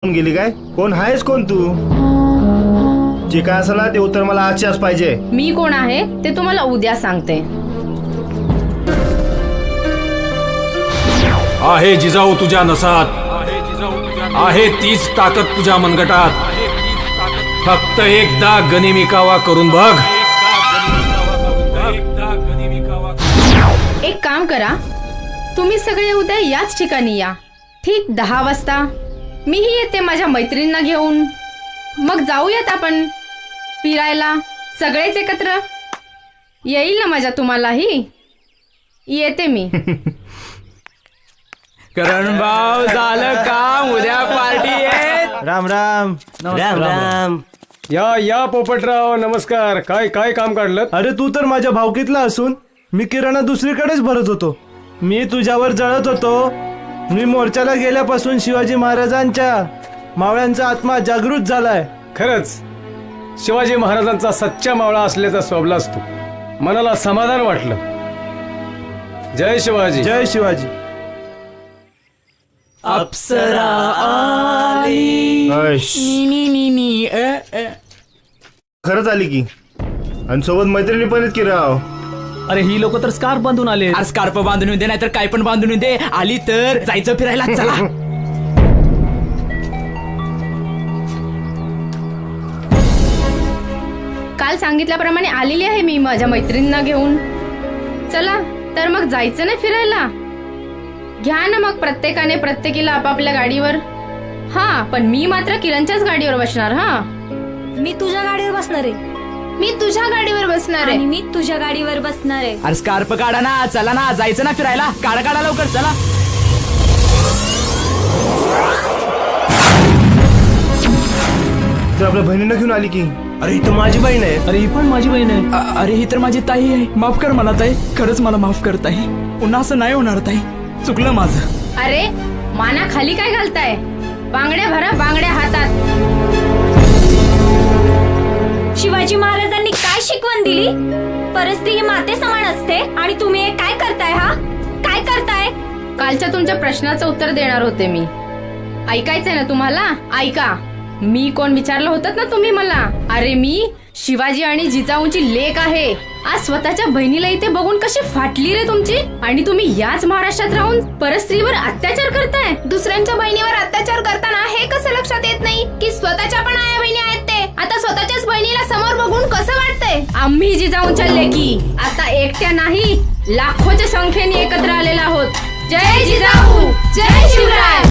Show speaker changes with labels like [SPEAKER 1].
[SPEAKER 1] कोण गेली काय? कोण आहेस कोण तू? जे काय असेल ना ते उत्तर मला आजच्याच पाहिजे.
[SPEAKER 2] मी कोण आहे ते तुम्हाला उद्या सांगते.
[SPEAKER 3] आहे जिजाऊ तुझ्या नसात, आहे तीच ताकद तुझ्या मनगटात. फक्त एकदा गनिमिकावा करून बघ.
[SPEAKER 2] एक काम करा, तुम्ही सगळे उद्या याच ठिकाणी या. ठीक 10 वाजता. मीही येते माझ्या मैत्रिणींना घेऊन. मग जाऊयात आपण फिरायला सगळेच एकत्र. येईल ना मजा तुम्हालाही? येते मी.
[SPEAKER 4] करण भाऊ झालं काम, उद्या पार्टी आहे.
[SPEAKER 1] राम राम.
[SPEAKER 5] राम राम.
[SPEAKER 6] या पोपटराव, नमस्कार. काय काम काढलं?
[SPEAKER 7] अरे तू तर माझ्या भावकीतला असून मी किराणा दुसरीकडेच भरत होतो. मी तुझ्यावर जळत होतो. मी मोर्चाला गेल्यापासून शिवाजी महाराजांच्या मावळ्यांचा आत्मा जागृत झालाय.
[SPEAKER 6] खरंच शिवाजी महाराजांचा सच्चा मावळा असल्याचा स्वबलास तू. मनाला समाधान वाटलं. जय शिवाजी.
[SPEAKER 7] जय शिवाजी.
[SPEAKER 4] अप्सरा आली.
[SPEAKER 1] ऐश, खरंच आली की. आणि सोबत मैत्रिणी पण आहेत की राव.
[SPEAKER 4] अरे ही लोक तर स्कार्फ बांधून आले. अरे स्कार्फ बांधून दे, नाहीतर काय पण बांधून दे. आली तर जायचं फिरायला. चला.
[SPEAKER 2] काल सांगितल्याप्रमाणे आलेली आहे मी माझ्या मैत्रिणींना घेऊन. चला तर मग जायचं ना फिरायला. घ्या ना मग प्रत्येकीला आपापल्या गाडीवर. हा, पण मी मात्र किरणच्याच गाडीवर बसणार. हा,
[SPEAKER 8] मी तुझ्या गाडीवर बसणार आहे.
[SPEAKER 2] मी तुझ्या गाडीवर बसणार
[SPEAKER 8] आणि
[SPEAKER 2] आहे.
[SPEAKER 8] मी तुझ्या गाडीवर बसणार आहे.
[SPEAKER 4] अरे स्कार्फ काढा ना. चला ना, जायचं ना फिरायला. काढा लवकर. चला.
[SPEAKER 1] तर आपल्या बहिणीनं घेऊन आली की.
[SPEAKER 5] अरे ही तर माझी बहीण आहे.
[SPEAKER 4] अरे ही पण माझी बहीण आहे. अरे ही तर माझी ताई आहे. माफ कर मला ताई, खरंच मला माफ कर ताई. पुन्हा असं नाही होणार ताई. चुकलं माझं.
[SPEAKER 2] अरे माना खाली काय घालताय? बांगड्या भरा, बांगड्या हातात.
[SPEAKER 8] शिवाजी महाराजांनी काय शिकवण दिली? परस्त्री ही माते समान असते आणि तुम्ही हे काय करताय? हा काय करताय?
[SPEAKER 2] कालच्या तुमच्या प्रश्नाचं उत्तर देणार होते मी. ऐकायचंय ना तुम्हाला? ऐका. मी कोण विचारलं होतं ना तुम्ही मला. अरे मी शिवाजी आणि जिजाऊंची लेक आहे. आज स्वतःच्या बहिणीला इथे बघून कशी फाटली रे तुमची. आणि तुम्ही याच महाराष्ट्रात राहून परस्त्रीवर अत्याचार करताय. दुसऱ्यांच्या बहिणीवर अत्याचार करताना हे कसं लक्षात येत नाही की स्वतःच्या पण आया बहिणी आहेत ते. आता स्वतःच्याच बहिणीला समोर बघून कसं वाटतंय? आम्ही जिजाऊंच्या लेकी आता एकट्या नाही, लाखोच्या संख्येने एकत्र आलेला आहोत. जय जिजाऊ, जय शिवराय.